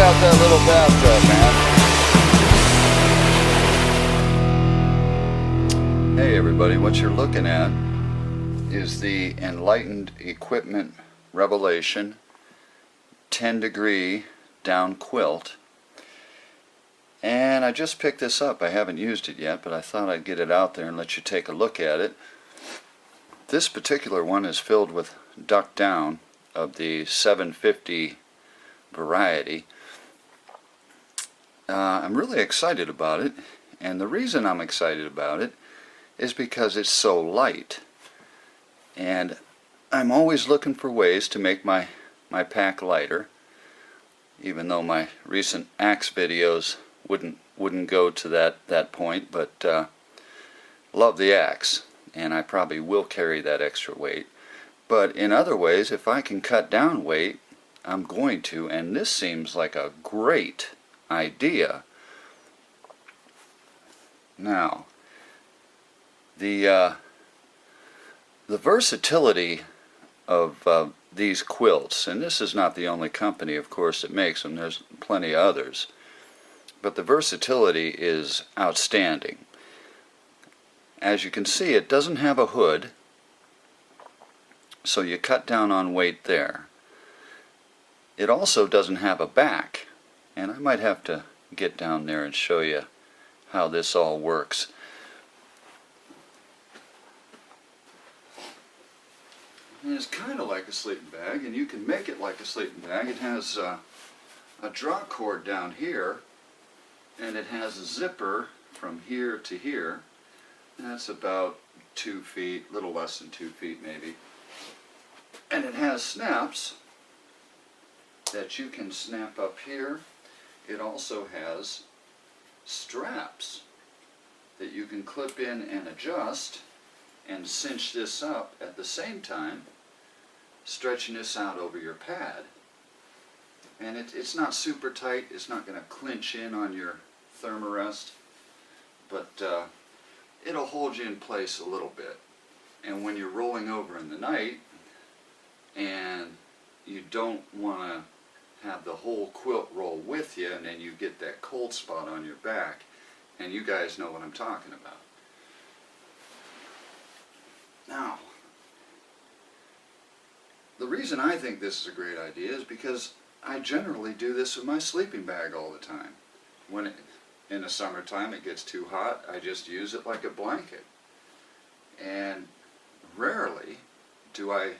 out that little bathtub, man. Hey everybody, what you're looking at is the Enlightened Equipment Revelation 10-degree down quilt. And I just picked this up. I haven't used it yet, but I thought I'd get it out there and let you take a look at it. This particular one is filled with duck down of the 750 variety. I'm really excited about it, and the reason I'm excited about it is because it's so light. And I'm always looking for ways to make my pack lighter, even though my recent axe videos wouldn't go to that point, but love the axe, and I probably will carry that extra weight. But in other ways, if I can cut down weight, I'm going to, and this seems like a great idea. Now, the versatility of these quilts, and this is not the only company, of course, that makes them. There's plenty of others. But the versatility is outstanding. As you can see, it doesn't have a hood, so you cut down on weight there. It also doesn't have a back, and I might have to get down there and show you how this all works. And it's kind of like a sleeping bag, and you can make it like a sleeping bag. It has a draw cord down here, and it has a zipper from here to here. That's about 2 feet, a little less than 2 feet maybe. And it has snaps that you can snap up here. It also has straps that you can clip in and adjust and cinch this up at the same time, stretching this out over your pad. And it's not super tight. It's not going to clinch in on your thermarest, but it'll hold you in place a little bit. And when you're rolling over in the night and you don't want to have the whole quilt roll with you, and then you get that cold spot on your back, and you guys know what I'm talking about. Now, the reason I think this is a great idea is because I generally do this with my sleeping bag all the time. When in the summertime it gets too hot, I just use it like a blanket. And rarely do I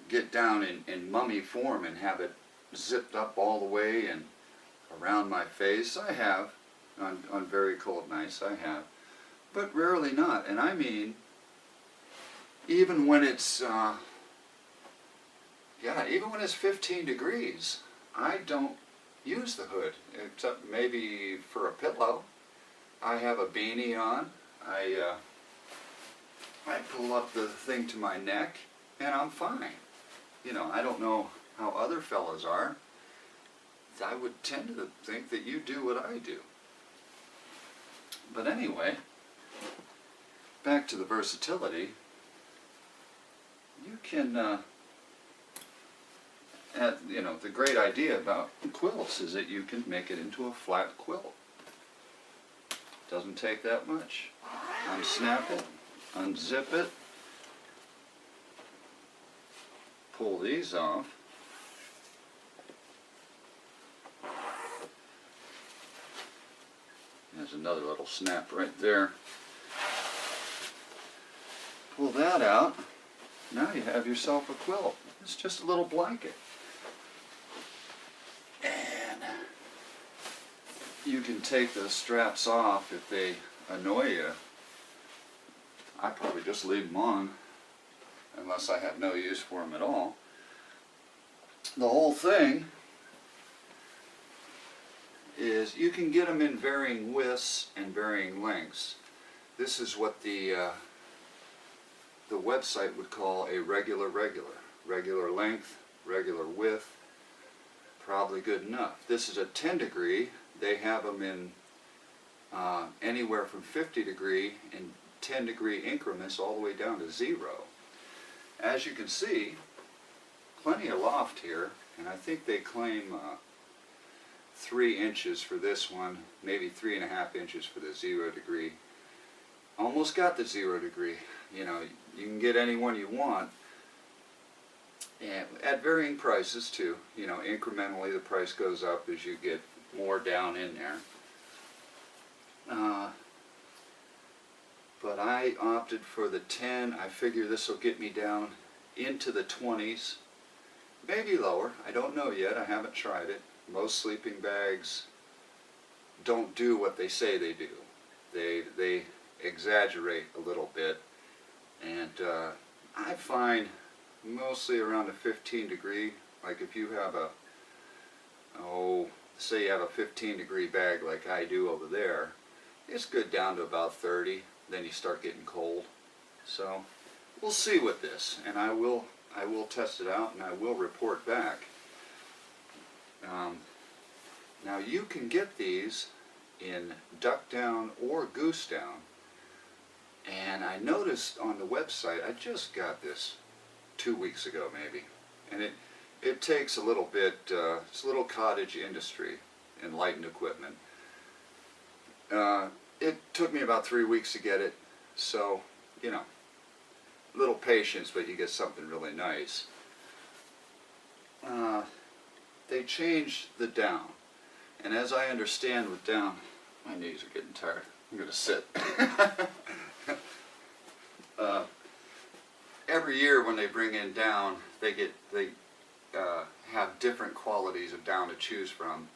get down in mummy form and have it zipped up all the way and around my face. I have, on very cold nights I have, but rarely not. And I mean, even when it's, even when it's 15 degrees, I don't use the hood, except maybe for a pillow. I have a beanie on. I pull up the thing to my neck, and I'm fine. You know, I don't know how other fellas are. I would tend to think that you do what I do. But anyway, back to the versatility. You can, the great idea about quilts is that you can make it into a flat quilt. Doesn't take that much. Unsnap it, unzip it, pull these off. There's another little snap right there. Pull that out. Now you have yourself a quilt. It's just a little blanket. And you can take the straps off if they annoy you. I probably just leave them on unless I have no use for them at all. The whole thing is you can get them in varying widths and varying lengths. This is what the website would call a regular length, regular width, probably good enough. This is a 10 degree. They have them in anywhere from 50 degree and 10 degree increments all the way down to 0. As you can see, plenty of loft here, and I think they claim 3 inches for this one, maybe 3.5 inches for the 0 degree. Almost got the 0 degree. You know, you can get any one you want, and at varying prices too. You know, incrementally the price goes up as you get more down in there. But I opted for the 10. I figure this will get me down into the 20s, maybe lower. I don't know yet. I haven't tried it. Most sleeping bags don't do what they say they do. They exaggerate a little bit, and I find mostly around a 15 degree. Like if you have a, say you have a 15 degree bag like I do over there, it's good down to about 30. Then you start getting cold. So we'll see with this, and I will test it out, and I will report back. Now you can get these in duck down or goose down, and I noticed on the website, I just got this 2 weeks ago maybe, and it takes a little bit, it's a little cottage industry, Enlightened equipment. It took me about 3 weeks to get it, so, you know, a little patience, but you get something really nice. They changed the down, and as I understand with down, my knees are getting tired. I'm going to sit. Every year when they bring in down, they have different qualities of down to choose from,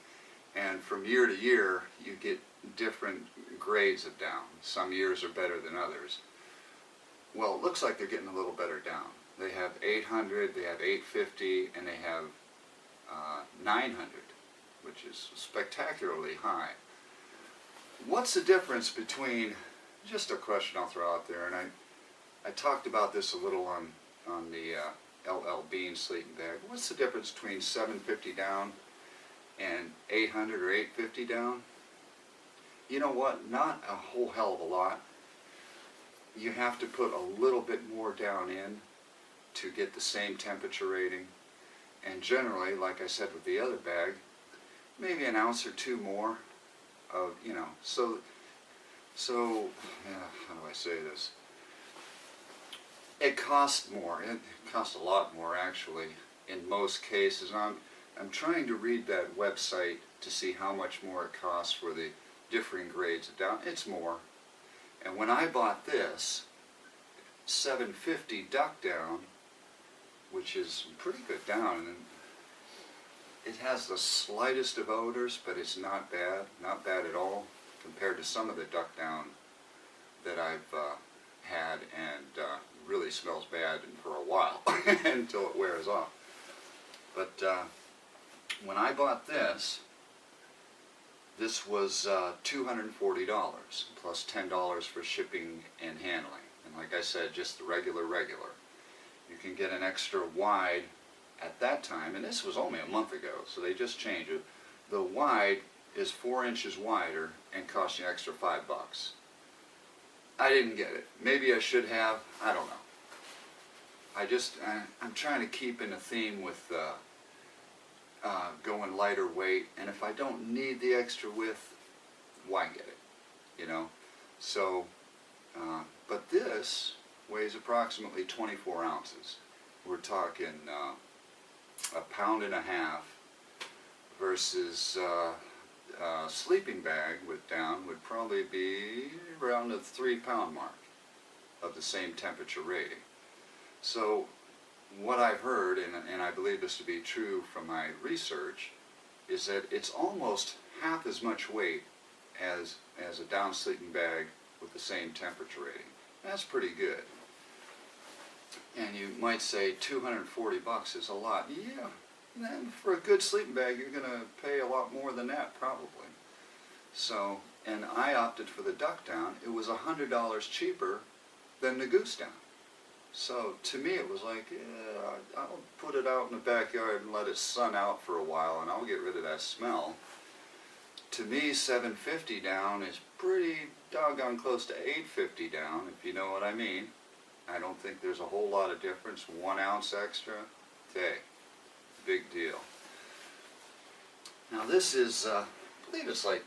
and from year to year you get different grades of down. Some years are better than others. Well, it looks like they're getting a little better down. They have 800, they have 850, and they have 900, which is spectacularly high. What's the difference between, just a question I'll throw out there, and I talked about this a little on the LL Bean sleeping bag. What's the difference between 750 down and 800 or 850 down? You know what? Not a whole hell of a lot. You have to put a little bit more down in to get the same temperature rating. And generally, like I said with the other bag, maybe an ounce or two more of, you know, so yeah, how do I say this? It costs more. It costs a lot more, actually, in most cases. I'm trying to read that website to see how much more it costs for the differing grades of down. It's more. And when I bought this 750 duck down, which is pretty good down, and it has the slightest of odors, but it's not bad at all compared to some of the duck down that I've had, and really smells bad for a while until it wears off. But when I bought this was $240 plus $10 for shipping and handling. And like I said, just the regular. You can get an extra wide at that time, and this was only a month ago, so they just changed it. The wide is 4 inches wider and costs you an extra $5. I didn't get it. Maybe I should have. I don't know. I'm trying to keep in a theme with going lighter weight, and if I don't need the extra width, why get it? You know? So, but this weighs approximately 24 ounces. We're talking a pound and a half versus a sleeping bag with down would probably be around the 3 pound mark of the same temperature rating. So what I've heard, and I believe this to be true from my research, is that it's almost half as much weight as a down sleeping bag with the same temperature rating. That's pretty good. And you might say $240 is a lot. Yeah, and for a good sleeping bag you're going to pay a lot more than that probably. So, and I opted for the duck down. It was $100 cheaper than the goose down. So to me it was like, yeah, I'll put it out in the backyard and let it sun out for a while and I'll get rid of that smell. To me, 750 down is pretty doggone close to 850 down, if you know what I mean. I don't think there's a whole lot of difference. 1 ounce extra, hey, big deal. Now Now this is, I believe it's like,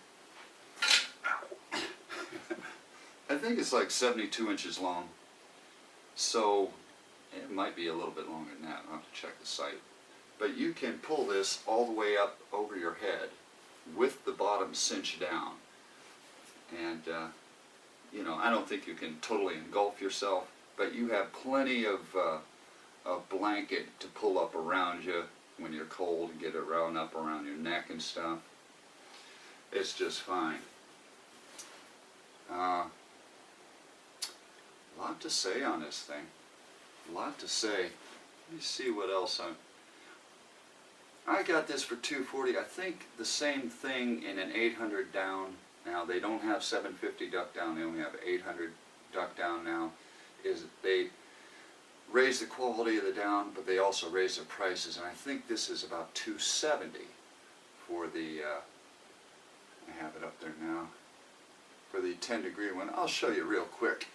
I think it's like 72 inches long. So it might be a little bit longer than that. I'll have to check the site. But you can pull this all the way up over your head with the bottom cinched down. And, you know, I don't think you can totally engulf yourself, but you have plenty of a blanket to pull up around you when you're cold and get it round up around your neck and stuff. It's just fine. A lot to say on this thing. A lot to say. Let me see what else I got this for $240. I think the same thing in an 800 down. Now they don't have 750 duck down. They only have 800 duck down now. Is they raise the quality of the down, but they also raise the prices. And I think this is about $270 for the. I have it up there now. For the 10-degree one, I'll show you real quick.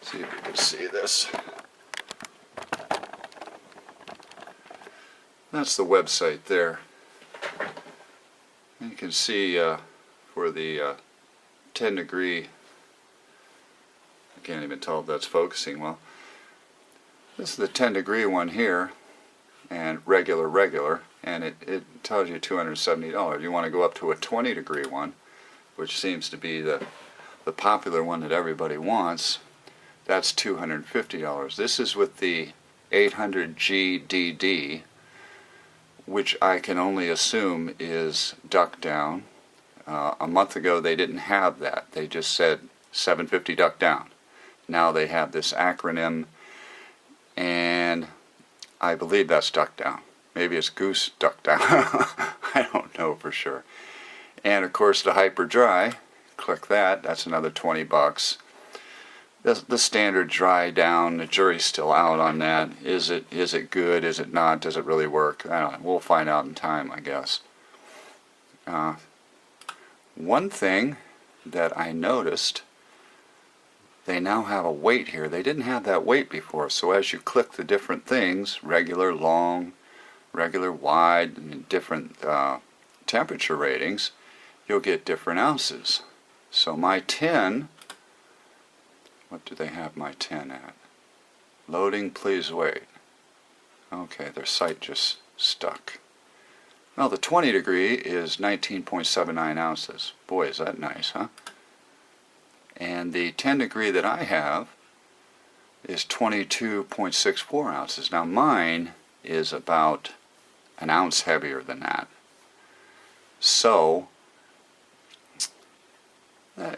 See if you can see this. That's the website there. And you can see for the 10-degree, I can't even tell if that's focusing well. This is the 10-degree one here, and regular, and it tells you $270. You want to go up to a 20-degree one, which seems to be the popular one that everybody wants. That's $250. This is with the 800G DD, which I can only assume is duck down. A month ago they didn't have that. They just said 750 duck down. Now they have this acronym, and I believe that's duck down. Maybe it's goose duck down. I don't know for sure. And of course the hyper dry, click that, that's another 20 bucks. The standard dry down, the jury's still out on that. Is it good? Is it not? Does it really work? I don't know. We'll find out in time, I guess. One thing that I noticed, they now have a weight here. They didn't have that weight before. So as you click the different things, regular, long, regular, wide, and different temperature ratings, you'll get different ounces. So my 10, what do they have my 10 at? Loading, please wait. Okay, their site just stuck. Well, the 20-degree is 19.79 ounces. Boy, is that nice, huh? And the 10-degree that I have is 22.64 ounces. Now mine is about an ounce heavier than that. So,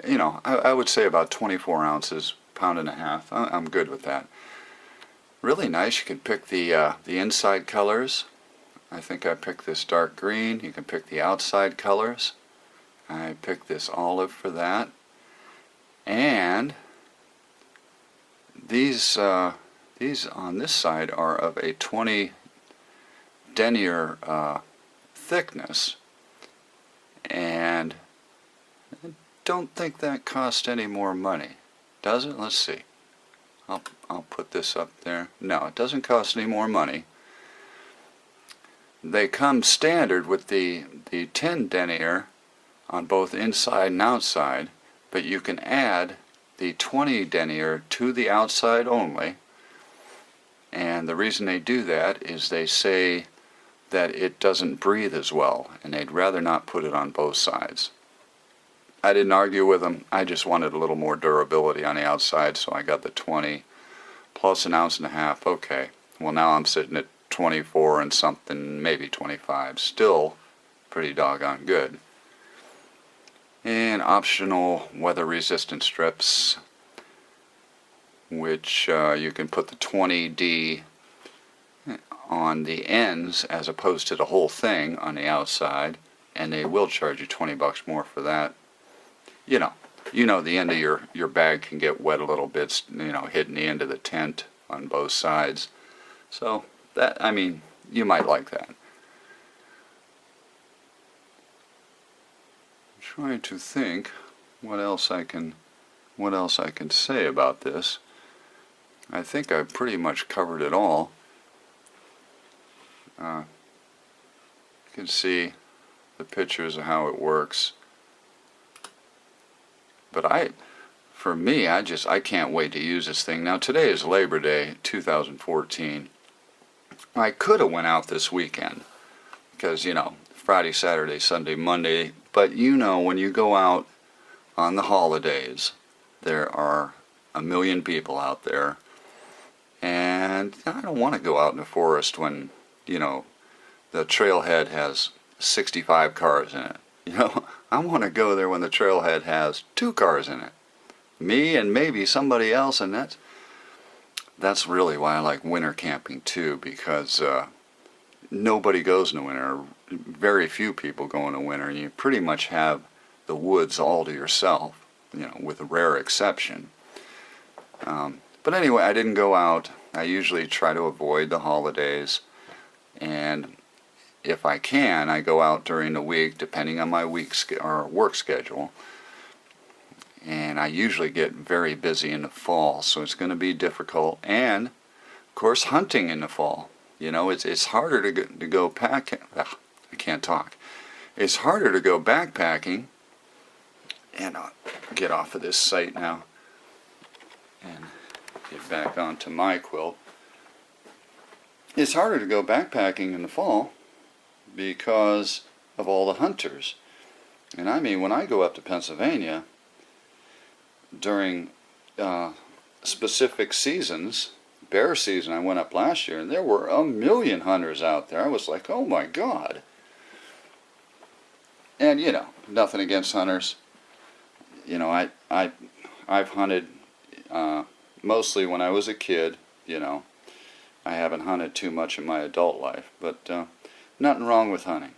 you know, I would say about 24 ounces, pound and a half. I'm good with that. Really nice. You can pick the inside colors. I think I picked this dark green. You can pick the outside colors. I picked this olive for that. And these on this side are of a 20 denier thickness, and I don't think that cost any more money, does it? Let's see. I'll put this up there. No, it doesn't cost any more money. They come standard with the 10 denier on both inside and outside, but you can add the 20 denier to the outside only. And the reason they do that is they say that it doesn't breathe as well, and they'd rather not put it on both sides. I didn't argue with them. I just wanted a little more durability on the outside, so I got the 20 plus an ounce and a half. Okay, well now I'm sitting at 24 and something, maybe 25. Still pretty doggone good. And optional weather resistant strips, which you can put the 20D on the ends as opposed to the whole thing on the outside, and they will charge you 20 bucks more for that. You know the end of your bag can get wet a little bit, you know, hitting the end of the tent on both sides. So that, I mean, you might like that. I'm trying to think what else I can say about this. I think I've pretty much covered it all. You can see the pictures of how it works. But for me, I can't wait to use this thing. Now today is Labor Day 2014. I could have went out this weekend because, you know, Friday, Saturday, Sunday, Monday. But you know, when you go out on the holidays, there are a million people out there. And I don't want to go out in the forest when, you know, the trailhead has 65 cars in it. You know, I want to go there when the trailhead has 2 cars in it. Me and maybe somebody else, and that's really why I like winter camping too, because nobody goes in the winter. Very few people go in the winter, and you pretty much have the woods all to yourself, you know, with a rare exception. But anyway, I didn't go out. I usually try to avoid the holidays, and if I can, I go out during the week, depending on my work schedule. And I usually get very busy in the fall, so it's going to be difficult. And of course, hunting in the fall. You know, it's harder to go packing. I can't talk. It's harder to go backpacking. And I'll get off of this site now and get back onto my quilt. It's harder to go backpacking in the fall because of all the hunters. And I mean, when I go up to Pennsylvania during specific seasons, bear season, I went up last year, and there were a million hunters out there. I was like, oh my God. And you know, nothing against hunters. You know, I've hunted mostly when I was a kid. You know, I haven't hunted too much in my adult life, but nothing wrong with hunting.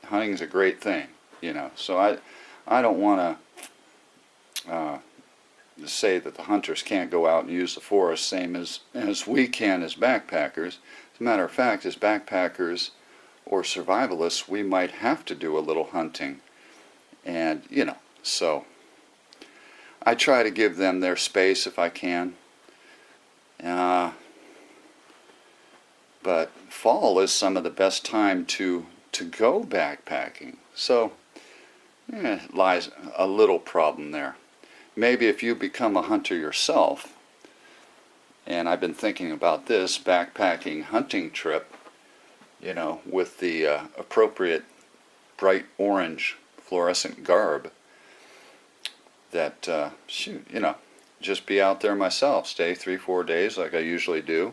Hunting is a great thing, you know. So I don't want to say that the hunters can't go out and use the forest same as we can as backpackers. As a matter of fact, as backpackers or survivalists, we might have to do a little hunting. And, you know, so I try to give them their space if I can. But fall is some of the best time to go backpacking. So, lies a little problem there. Maybe if you become a hunter yourself, and I've been thinking about this backpacking hunting trip, you know, with the appropriate bright orange fluorescent garb, that, shoot, you know, just be out there myself, stay 3-4 days like I usually do,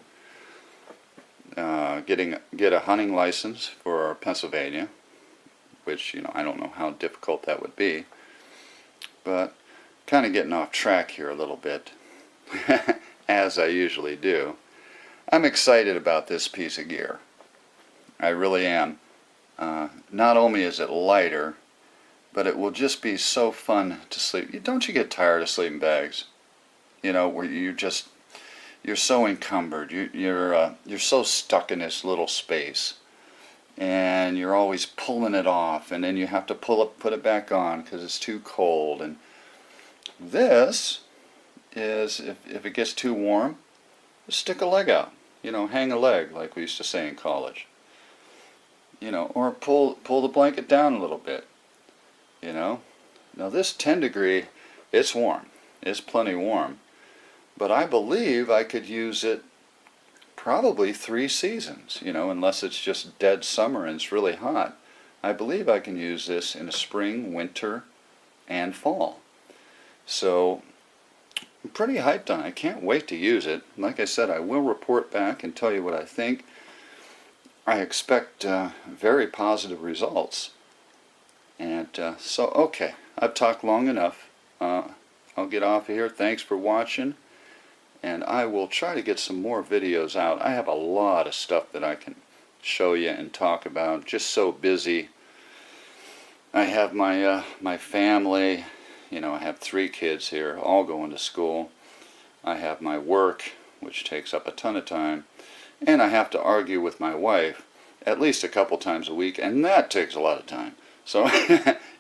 get a hunting license for Pennsylvania, which, you know, I don't know how difficult that would be, but kind of getting off track here a little bit, as I usually do. I'm excited about this piece of gear. I really am. Not only is it lighter, but it will just be so fun to sleep. Don't you get tired of sleeping bags? You know, where you're so encumbered. You're so stuck in this little space, and you're always pulling it off, and then you have to put it back on because it's too cold. And this is, if it gets too warm, just stick a leg out. You know, hang a leg, like we used to say in college. You know, or pull the blanket down a little bit. You know, now this 10 degree, it's warm. It's plenty warm. But I believe I could use it probably 3 seasons, you know, unless it's just dead summer and it's really hot. I believe I can use this in the spring, winter, and fall. So I'm pretty hyped on it. I can't wait to use it. Like I said, I will report back and tell you what I think. I expect very positive results. And so, okay, I've talked long enough. I'll get off of here. Thanks for watching. And I will try to get some more videos out. I have a lot of stuff that I can show you and talk about. Just so busy. I have my family. You know, I have 3 kids here, all going to school. I have my work, which takes up a ton of time. And I have to argue with my wife at least a couple times a week, and that takes a lot of time. So,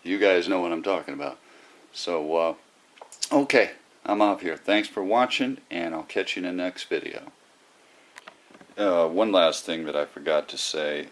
you guys know what I'm talking about. So, okay, I'm off here. Thanks for watching, and I'll catch you in the next video. One last thing that I forgot to say.